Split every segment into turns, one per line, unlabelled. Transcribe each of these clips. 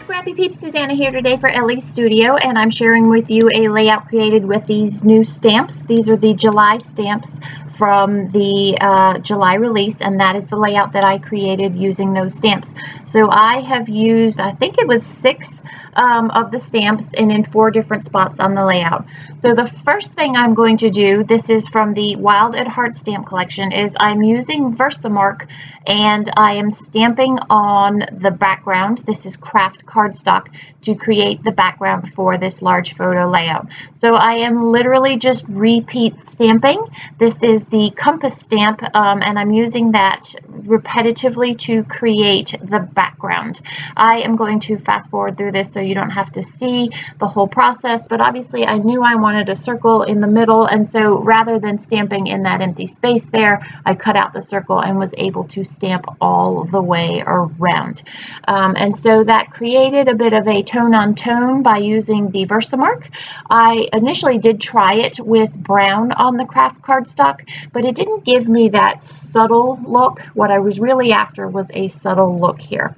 Scrappy Peeps, Suzanna here today for Ellie's Studio, and I'm sharing with you a layout created with these new stamps. These are the July stamps from the July release, and that is the layout that I created using those stamps. So I have used, I think it was 6 of the stamps and in 4 different spots on the layout. So the first thing I'm going to do, this is from the Wild at Heart stamp collection, is I'm using Versamark and I am stamping on the background. This is craft cardstock to create the background for this large photo layout. So I am literally just repeat stamping. This is the compass stamp and I'm using that repetitively to create the background. I am going to fast forward through this so you don't have to see the whole process, but obviously I knew I wanted a circle in the middle, and so rather than stamping in that empty space there, I cut out the circle and was able to stamp all the way around. And so that created a bit of a tone on tone by using the Versamark. I initially did try it with brown on the craft cardstock, but it didn't give me that subtle look. What I was really after was a subtle look here.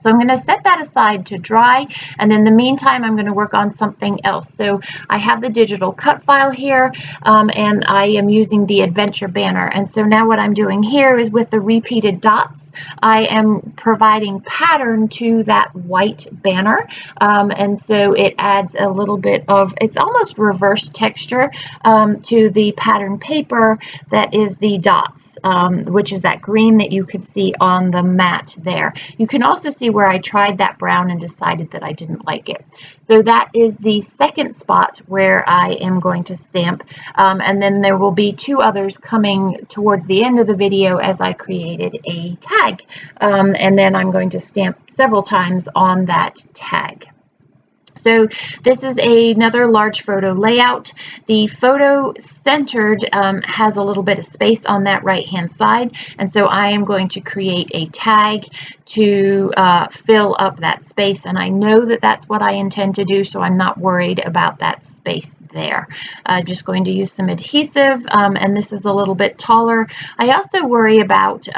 So I'm going to set that aside to dry, and in the meantime I'm going to work on something else. So I have the digital cut file here, and I am using the adventure banner. And so now what I'm doing here is with the repeated dots, I am providing pattern to that white banner, and so it adds a little bit of, it's almost reverse texture to the pattern paper that is the dots, which is that green that you could see on the mat there. You can also see where I tried that brown and decided that I didn't like it. So that is the second spot where I am going to stamp, and then there will be 2 others coming towards the end of the video as I created a tag, and then I'm going to stamp several times on that tag. So this is another large photo layout. The photo centered has a little bit of space on that right hand side, and so I am going to create a tag to fill up that space, and I know that that's what I intend to do, so I'm not worried about that space there. Just going to use some adhesive, and this is a little bit taller. I also worry about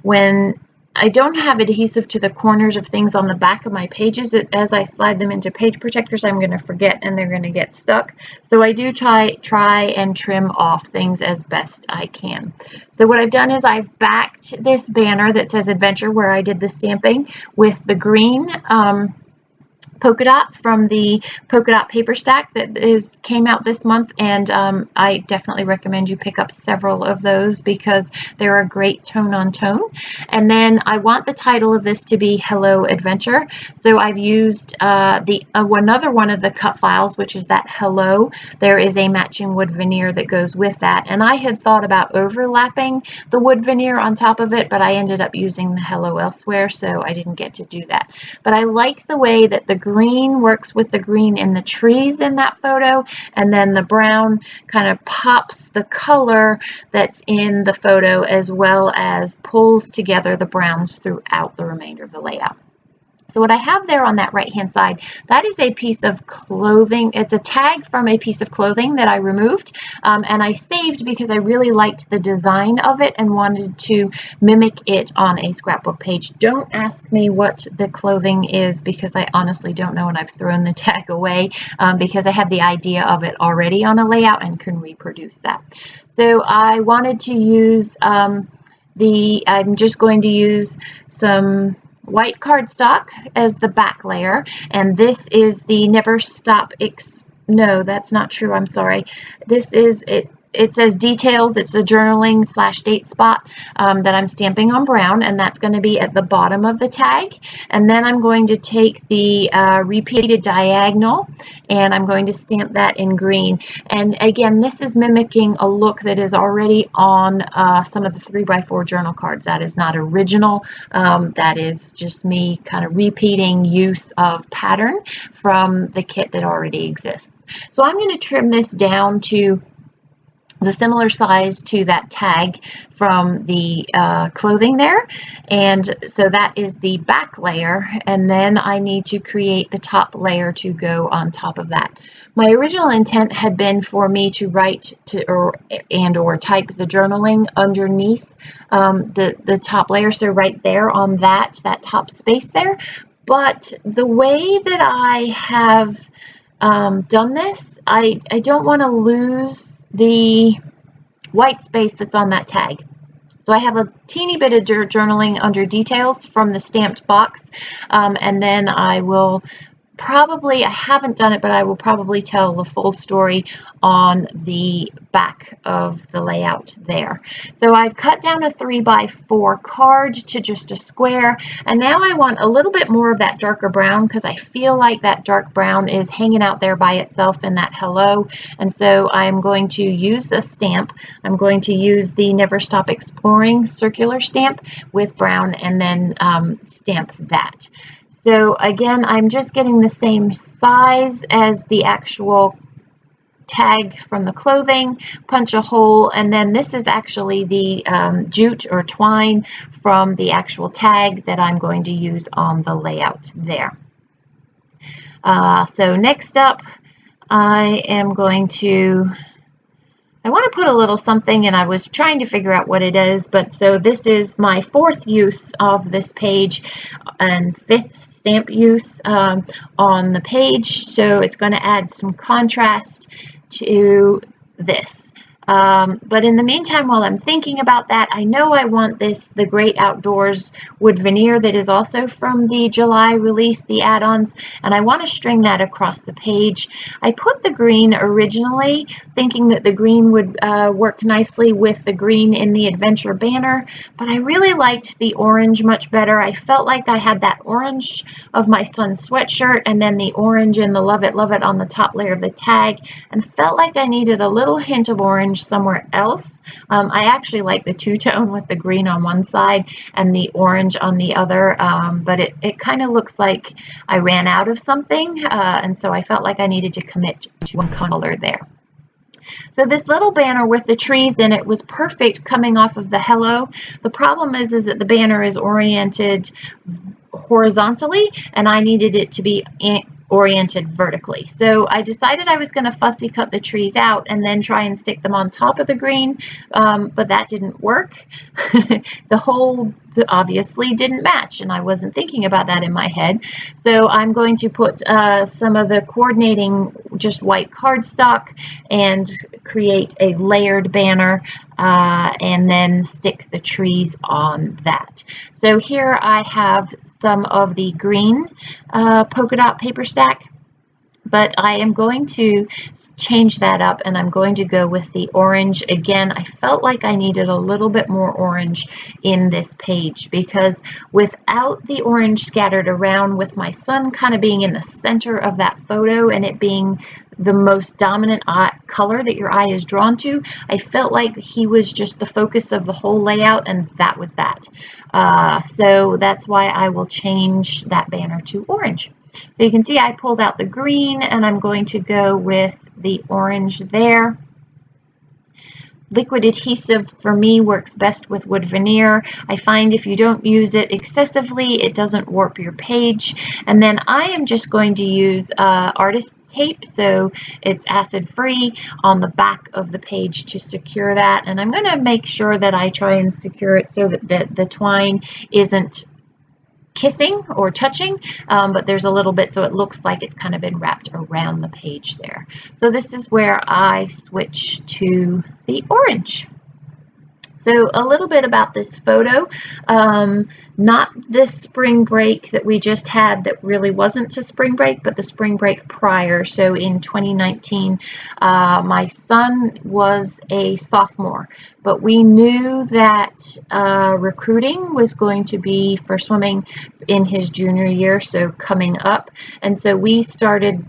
when I don't have adhesive to the corners of things on the back of my pages. As I slide them into page protectors, I'm going to forget and they're going to get stuck. So I do try and trim off things as best I can. So what I've done is I've backed this banner that says Adventure, where I did the stamping, with the green polka dot from the polka dot paper stack that came out this month, and I definitely recommend you pick up several of those because they're a great tone on tone. And then I want the title of this to be Hello Adventure, so I've used another one of the cut files, which is that Hello. There is a matching wood veneer that goes with that, and I had thought about overlapping the wood veneer on top of it, but I ended up using the Hello elsewhere, so I didn't get to do that. But I like the way that the green works with the green in the trees in that photo, and then the brown kind of pops the color that's in the photo as well as pulls together the browns throughout the remainder of the layout. So what I have there on that right hand side, that is a piece of clothing. It's a tag from a piece of clothing that I removed, and I saved because I really liked the design of it and wanted to mimic it on a scrapbook page. Don't ask me what the clothing is because I honestly don't know, and I've thrown the tag away because I had the idea of it already on a layout and can reproduce that. So I wanted to use I'm just going to use some white cardstock as the back layer, and this is the Never Stop no, that's not true, I'm sorry. This is it says details. It's the journaling / date spot that I'm stamping on brown, and that's going to be at the bottom of the tag. And then I'm going to take the repeated diagonal and I'm going to stamp that in green. And again, this is mimicking a look that is already on some of the 3x4 journal cards. That is not original. That is just me kind of repeating use of pattern from the kit that already exists. So I'm going to trim this down to the similar size to that tag from the clothing there, and so that is the back layer, and then I need to create the top layer to go on top of that. My original intent had been for me to write or type the journaling underneath the top layer, so right there on that top space there, But the way that I have done this, I don't want to lose the white space that's on that tag. So I have a teeny bit of journaling under details from the stamped box, and then I will probably, I haven't done it, but I will probably tell the full story on the back of the layout there. So I've cut down a 3x4 card to just a square, and now I want a little bit more of that darker brown because I feel like that dark brown is hanging out there by itself in that hello. And so I'm going to use a stamp. I'm going to use the Never Stop Exploring circular stamp with brown, and then stamp that. So again, I'm just getting the same size as the actual tag from the clothing, punch a hole, and then this is actually the jute or twine from the actual tag that I'm going to use on the layout there. So next up, I am going to, I want to put a little something, and I was trying to figure out what it is, but so this is my 4th use of this page and 5th stamp use on the page, so it's going to add some contrast to this. But in the meantime, while I'm thinking about that, I know I want the Great Outdoors wood veneer that is also from the July release, the add-ons, and I want to string that across the page. I put the green originally thinking that the green would work nicely with the green in the adventure banner, but I really liked the orange much better. I felt like I had that orange of my son's sweatshirt and then the orange and the love it on the top layer of the tag, and felt like I needed a little hint of orange somewhere else. I actually like the two-tone with the green on one side and the orange on the other, but it kind of looks like I ran out of something, and so I felt like I needed to commit to one color there. So this little banner with the trees in it was perfect coming off of the hello. The problem is that the banner is oriented horizontally, and I needed it to be oriented vertically. So I decided I was going to fussy cut the trees out and then try and stick them on top of the green, but that didn't work. The whole obviously didn't match, and I wasn't thinking about that in my head. So I'm going to put some of the coordinating just white cardstock and create a layered banner, and then stick the trees on that. So here I have some of the green polka dot paper stack, but I am going to change that up, and I'm going to go with the orange. Again, I felt like I needed a little bit more orange in this page, because without the orange scattered around, with my son kind of being in the center of that photo and it being the most dominant color that your eye is drawn to, I felt like he was just the focus of the whole layout, and that was that. So that's why I will change that banner to orange. So you can see I pulled out the green, and I'm going to go with the orange there. Liquid adhesive for me works best with wood veneer. I find if you don't use it excessively, it doesn't warp your page. And then I am just going to use artist tape, so it's acid free, on the back of the page to secure that. And I'm going to make sure that I try and secure it so that the twine isn't kissing or touching, but there's a little bit so it looks like it's kind of been wrapped around the page there. So this is where I switch to the orange. So a little bit about this photo, not this spring break that we just had that really wasn't to spring break, but the spring break prior. So in 2019, my son was a sophomore, but we knew that recruiting was going to be for swimming in his junior year, so coming up. And so we started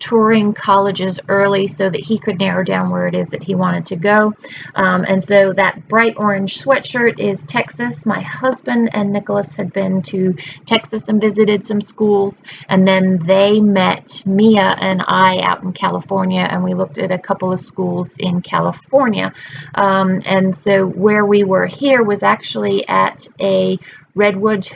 touring colleges early so that he could narrow down where it is that he wanted to go. And so that bright orange sweatshirt is Texas. My husband and Nicholas had been to Texas and visited some schools, and then they met Mia and I out in California, and we looked at a couple of schools in California. And so where we were here was actually at a redwood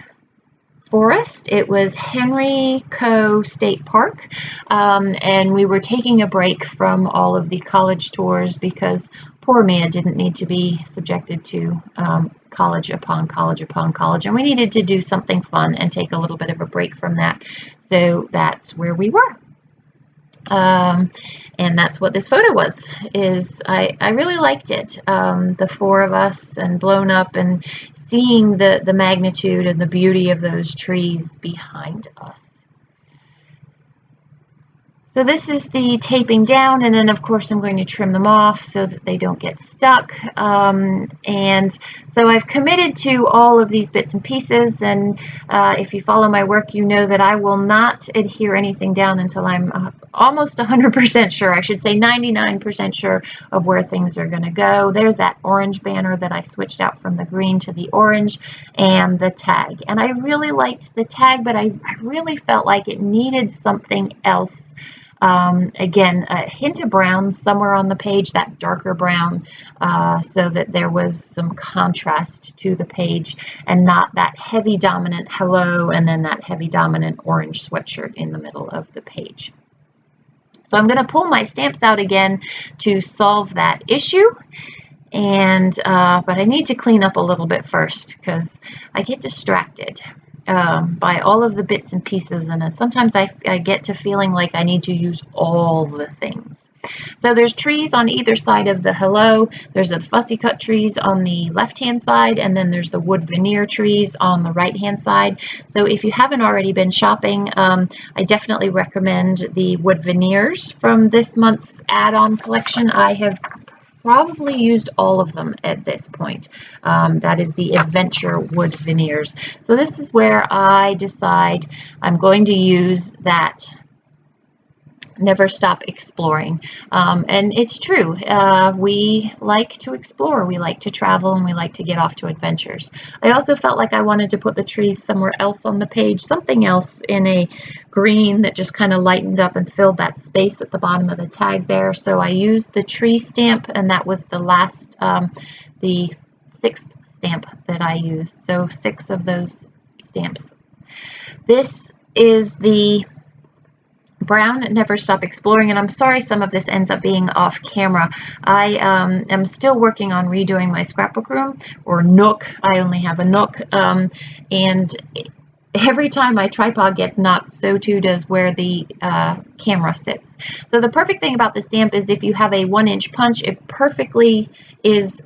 forest. It was Henry Coe State Park, and we were taking a break from all of the college tours because poor me, I didn't need to be subjected to college upon college upon college, and we needed to do something fun and take a little bit of a break from that. So that's where we were. And that's what this photo was. I really liked it. The four of us and blown up and seeing the magnitude and the beauty of those trees behind us. So this is the taping down, and then of course I'm going to trim them off so that they don't get stuck. And so I've committed to all of these bits and pieces, and if you follow my work, you know that I will not adhere anything down until I'm almost 100% sure, I should say 99% sure of where things are going to go. There's that orange banner that I switched out from the green to the orange, and the tag. And I really liked the tag, but I really felt like it needed something else. Again, a hint of brown somewhere on the page, that darker brown, so that there was some contrast to the page and not that heavy dominant hello and then that heavy dominant orange sweatshirt in the middle of the page. So I'm going to pull my stamps out again to solve that issue. And but I need to clean up a little bit first because I get distracted by all of the bits and pieces, and sometimes I get to feeling like I need to use all the things. So there's trees on either side of the hello. There's a fussy cut trees on the left hand side, and then there's the wood veneer trees on the right hand side. So if you haven't already been shopping, I definitely recommend the wood veneers from this month's add-on collection. I have probably used all of them at this point. That is the Adventure wood veneers. So this is where I decide I'm going to use that Never Stop Exploring. And it's true. We like to explore, we like to travel, and we like to get off to adventures. I also felt like I wanted to put the trees somewhere else on the page, something else in a green that just kind of lightened up and filled that space at the bottom of the tag there. So I used the tree stamp, and that was the last, the 6th stamp that I used. So 6 of those stamps. This is the brown Never Stop Exploring, and I'm sorry some of this ends up being off camera. I am still working on redoing my scrapbook room, or nook. I only have a nook, and every time my tripod gets knocked, so too does where the camera sits. So the perfect thing about the stamp is if you have a 1-inch punch, it perfectly is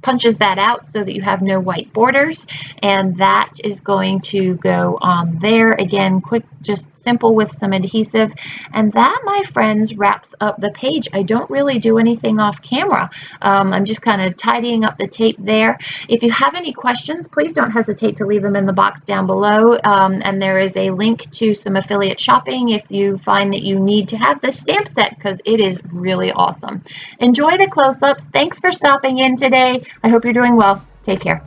punches that out so that you have no white borders, and that is going to go on there. Again, quick, just simple with some adhesive, and that, my friends, wraps up the page. I don't really do anything off camera. I'm just kind of tidying up the tape there. If you have any questions, please don't hesitate to leave them in the box down below, and there is a link to some affiliate shopping if you find that you need to have this stamp set, because it is really awesome. Enjoy the close-ups. Thanks for stopping in today. I hope you're doing well. Take care.